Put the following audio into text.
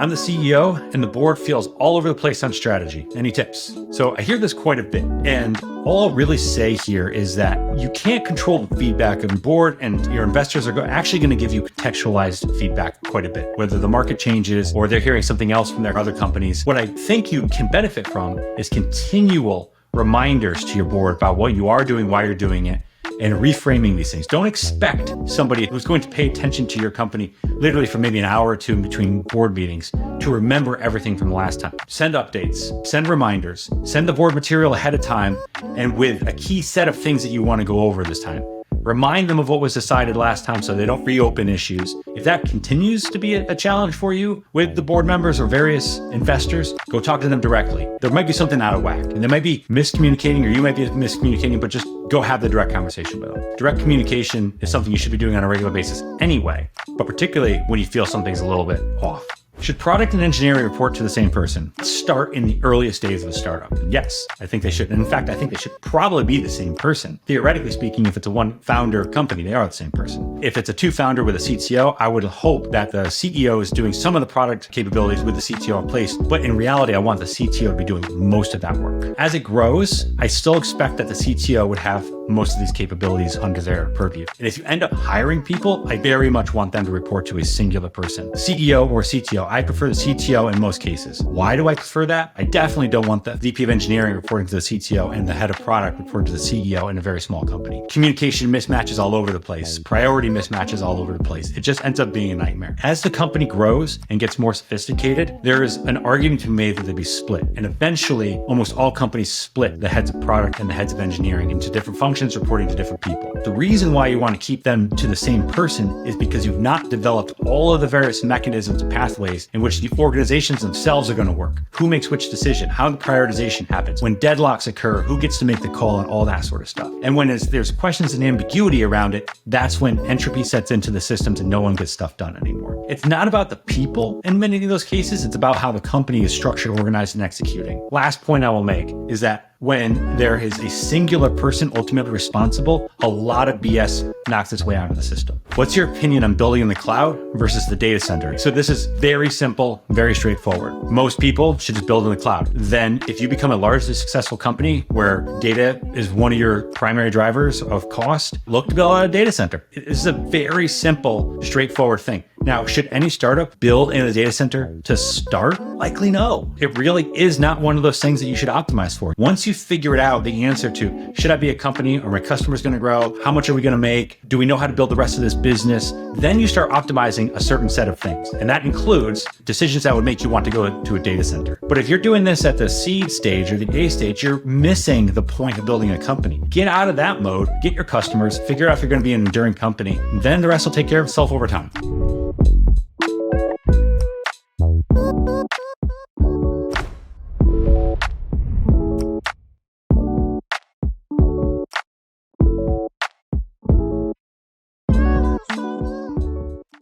I'm the CEO and the board feels all over the place on strategy. Any tips? So I hear this quite a bit. And all I'll really say here is that you can't control the feedback of your board, and your investors are actually going to give you contextualized feedback quite a bit, whether the market changes or they're hearing something else from their other companies. What I think you can benefit from is continual reminders to your board about what you are doing, why you're doing it, and reframing these things. Don't expect somebody who's going to pay attention to your company literally for maybe an hour or two in between board meetings to remember everything from the last time. Send updates, send reminders, send the board material ahead of time, and with a key set of things that you want to go over this time. Remind them of what was decided last time so they don't reopen issues. If that continues to be a challenge for you with the board members or various investors, go talk to them directly. There might be something out of whack, and they might be miscommunicating, or you might be miscommunicating, but just go have the direct conversation with them. Direct communication is something you should be doing on a regular basis anyway, but particularly when you feel something's a little bit off. Should product and engineering report to the same person? Start in the earliest days of a startup. Yes, I think they should. And in fact, I think they should probably be the same person. Theoretically speaking, if it's a one founder company, they are the same person. If it's a two founder with a CTO, I would hope that the CEO is doing some of the product capabilities with the CTO in place. But in reality, I want the CTO to be doing most of that work. As it grows, I still expect that the CTO would have most of these capabilities under their purview. And if you end up hiring people, I very much want them to report to a singular person. CEO or CTO. I prefer the CTO in most cases. Why do I prefer that? I definitely don't want the VP of engineering reporting to the CTO and the head of product reporting to the CEO in a very small company. Communication mismatches all over the place. Priority mismatches all over the place. It just ends up being a nightmare. As the company grows and gets more sophisticated, there is an argument to be made that they be split. And eventually, almost all companies split the heads of product and the heads of engineering into different functions reporting to different people. The reason why you want to keep them to the same person is because you've not developed all of the various mechanisms and pathways in which the organizations themselves are going to work. Who makes which decision? How the prioritization happens? When deadlocks occur, who gets to make the call and all that sort of stuff? And when there's questions and ambiguity around it, that's when entropy sets into the systems and no one gets stuff done anymore. It's not about the people in many of those cases. It's about how the company is structured, organized, and executing. Last point I will make is that when there is a singular person ultimately responsible, a lot of BS knocks its way out of the system. What's your opinion on building in the cloud versus the data center? So this is very simple, very straightforward. Most people should just build in the cloud. Then if you become a largely successful company where data is one of your primary drivers of cost, look to build out a data center. This is a very simple, straightforward thing. Now, should any startup build in a data center to start? Likely no. It really is not one of those things that you should optimize for. Once you figure it out, the answer to, should I be a company? Are my customers going to grow? How much are we going to make? Do we know how to build the rest of this business? Then you start optimizing a certain set of things. And that includes decisions that would make you want to go to a data center. But if you're doing this at the seed stage or the A stage, you're missing the point of building a company. Get out of that mode, get your customers, figure out if you're going to be an enduring company, then the rest will take care of itself over time.